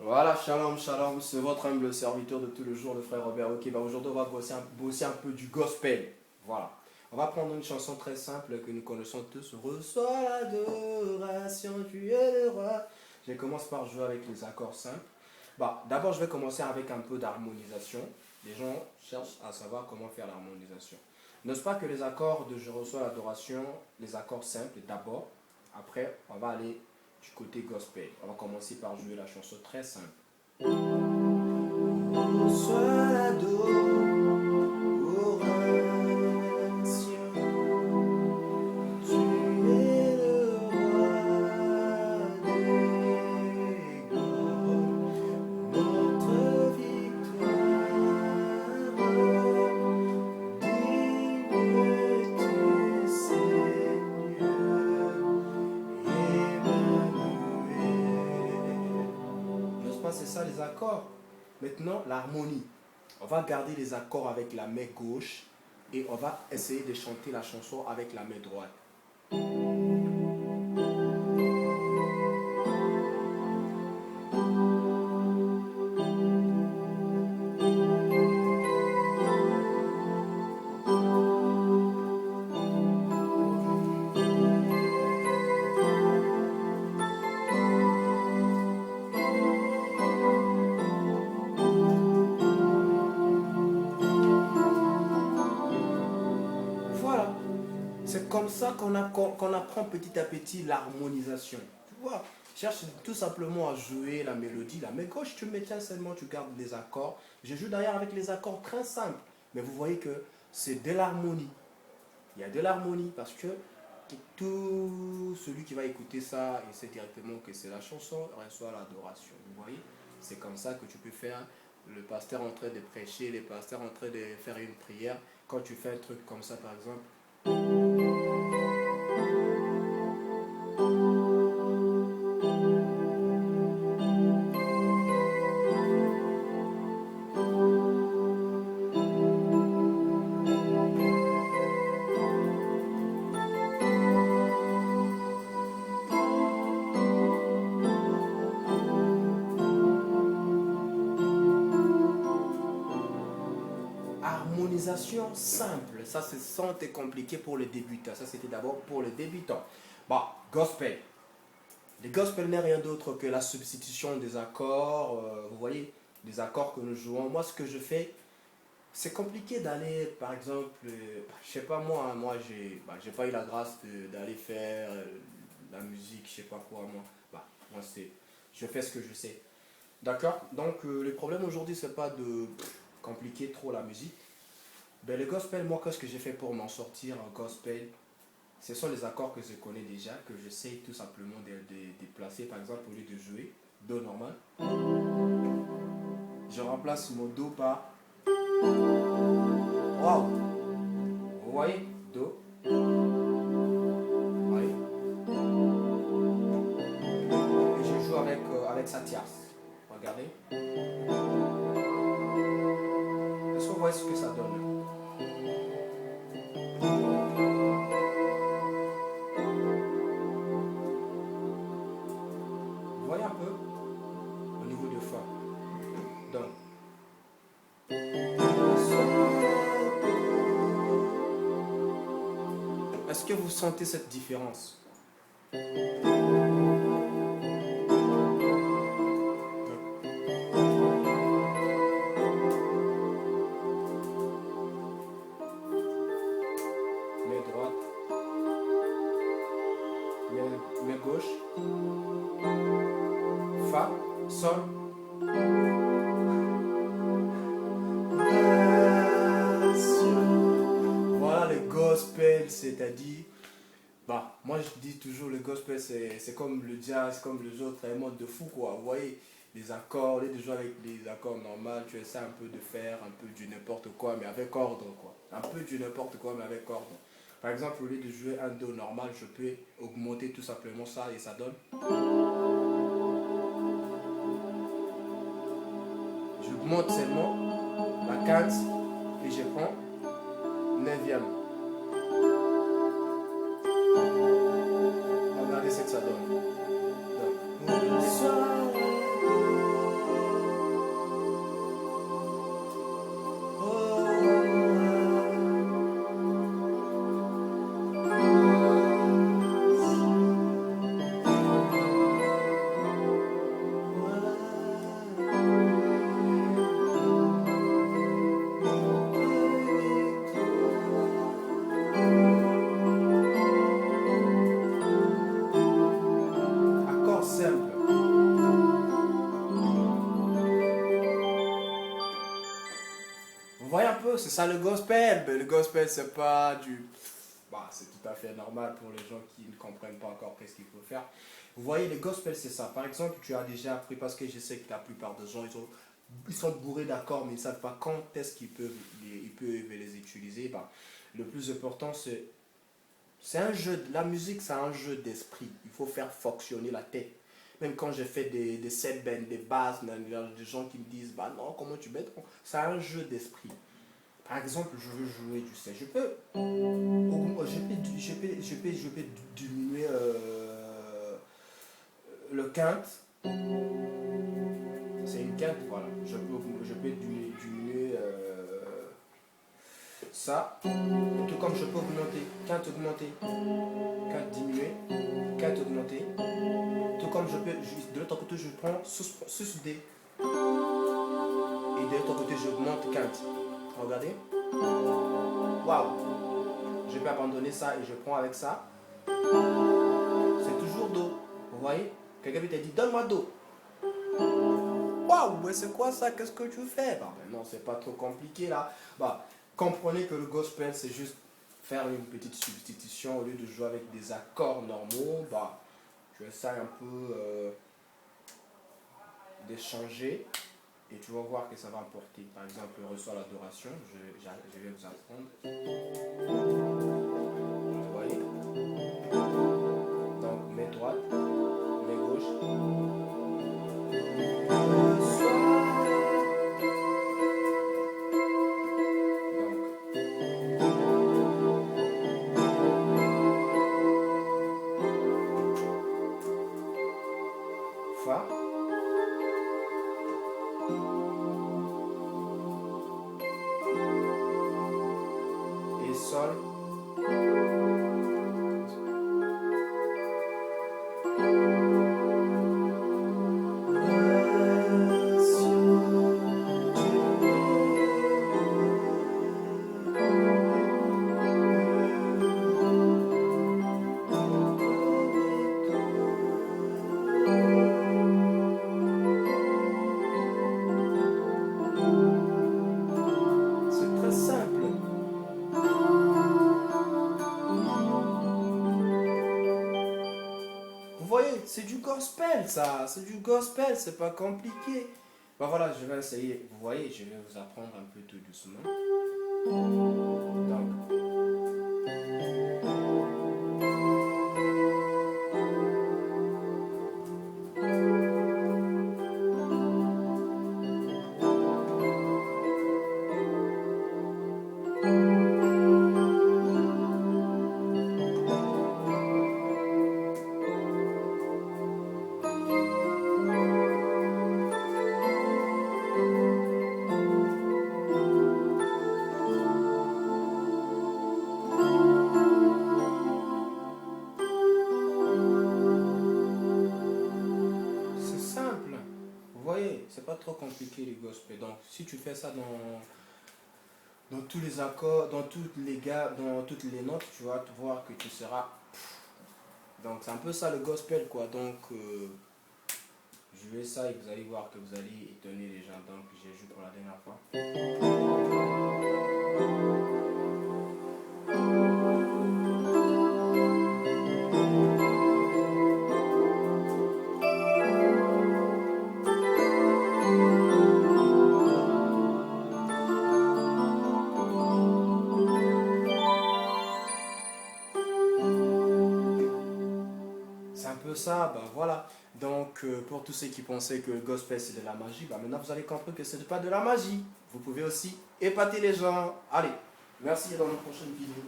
Voilà, shalom, shalom, c'est votre humble serviteur de tout le jour, le frère Robert. Ok, bah aujourd'hui on va bosser un peu du gospel. Voilà. On va prendre une chanson très simple que nous connaissons tous. Reçois l'adoration, tu es le roi. Je commence par jouer avec les accords simples. Bah, d'abord je vais commencer avec un peu d'harmonisation. Les gens cherchent à savoir comment faire l'harmonisation. N'est-ce pas que les accords de Je reçois l'adoration, les accords simples d'abord. Après, on va aller du côté gospel. On va commencer par jouer la chanson très simple. Reçois l'adoration, tu es le roi des gloires, notre victoire, digne tu Seigneur, Emmanuel. N'est-ce pas, c'est ça les accords. Maintenant, l'harmonie. On va garder les accords avec la main gauche et on va essayer de chanter la chanson avec la main droite. Voilà. C'est comme ça qu'on apprend petit à petit l'harmonisation. Tu vois, cherche tout simplement à jouer la mélodie. La main gauche, tu maintiens seulement, tu gardes les accords. Je joue d'ailleurs avec les accords très simples. Mais vous voyez que c'est de l'harmonie. Il y a de l'harmonie parce que tout celui qui va écouter ça, il sait directement que c'est la chanson, reçoit l'adoration. Vous voyez, c'est comme ça que tu peux faire le pasteur en train de prêcher, les pasteurs en train de faire une prière. Quand tu fais un truc comme ça, par exemple, harmonisation simple, ça c'est sans être compliqué pour les débutants. Ça c'était d'abord pour les débutants. Bah, gospel. Le gospel n'est rien d'autre que la substitution des accords. Vous voyez, des accords que nous jouons. Moi, ce que je fais, c'est compliqué d'aller, par exemple, je sais pas moi, hein, moi j'ai pas eu la grâce d'aller faire la musique, je sais pas quoi, moi. Bah, moi c'est, je fais ce que je sais. D'accord. Donc le problème aujourd'hui, c'est pas de compliquer trop la musique. Ben, le gospel, moi, qu'est-ce que j'ai fait pour m'en sortir en gospel? Ce sont les accords que je connais déjà, que j'essaie tout simplement de placer. Par exemple, au lieu de jouer Do normal, je remplace mon Do par Wow. Vous voyez? Do. Vous voyez? Et je joue avec sa tierce. Regardez. Est-ce que vous voyez ce que ça donne? Vous voyez un peu au niveau de fa. Donc, est-ce que vous sentez cette différence? Main droite, main gauche, fa, sol. Voilà le gospel, c'est-à-dire, bah, moi je dis toujours le gospel c'est comme le jazz, comme les autres, un mode de fou quoi. Vous voyez, les accords, au lieu de jouer avec des accords normaux, tu essaies un peu de faire un peu du n'importe quoi, mais avec ordre quoi. Un peu du n'importe quoi, mais avec ordre. Par exemple, au lieu de jouer un do normal, je peux augmenter tout simplement ça et ça donne. J'augmente seulement la quinte et je prends neuvième. Regardez ce que ça donne. Donc, peu, c'est ça le gospel. Mais le gospel, c'est pas du... Bah, c'est tout à fait normal pour les gens qui ne comprennent pas encore qu'est-ce qu'il faut faire. Vous voyez, le gospel, c'est ça. Par exemple, tu as déjà appris, parce que je sais que la plupart des gens, ils sont bourrés d'accords, mais ils ne savent pas quand est-ce qu'ils peuvent les utiliser. Bah, le plus important, c'est un jeu. La musique, c'est un jeu d'esprit. Il faut faire fonctionner la tête. Même quand j'ai fait des set bands, des basses, il y a des gens qui me disent, bah non, comment tu mets? C'est un jeu d'esprit. Par exemple, je veux jouer, tu sais, je peux diminuer le quinte. C'est une quinte, voilà. Je peux diminuer ça. Tout comme je peux augmenter, quinte augmenter, quinte diminuer, quinte augmenter. Tout comme je peux, de l'autre côté, je prends sus D. Et de l'autre côté, j'augmente quinte. Regardez. Waouh! Je peux abandonner ça et je prends avec ça. C'est toujours Do. Vous voyez? Quelqu'un t'a dit, donne-moi Do. Waouh, mais c'est quoi ça? Qu'est-ce que tu fais? Bah, ben non, c'est pas trop compliqué là. Bah, comprenez que le gospel, c'est juste faire une petite substitution. Au lieu de jouer avec des accords normaux, bah, tu essaies un peu d'échanger et tu vas voir que ça va apporter. Par exemple, reçoit l'adoration, je vais vous apprendre. Vous voyez? Donc, mes droites, mes gauches. Fa et Sol. C'est très simple. Vous voyez, c'est du gospel ça, c'est du gospel, c'est pas compliqué. Bah voilà, je vais essayer, vous voyez, je vais vous apprendre un peu tout doucement. Donc, c'est simple. Vous voyez, c'est pas trop compliqué les gospel. Donc, si tu fais ça dans tous les accords, dans toutes les notes, tu vas te voir que tu seras. Donc, c'est un peu ça le gospel quoi. Donc, jouez ça et vous allez voir que vous allez étonner les gens. Donc, j'ai joué pour la dernière fois. C'est un peu ça, bah voilà. Donc, pour tous ceux qui pensaient que le gospel c'est de la magie, bah maintenant vous avez compris que ce n'est pas de la magie. Vous pouvez aussi épater les gens. Allez, merci et dans une prochaine vidéo.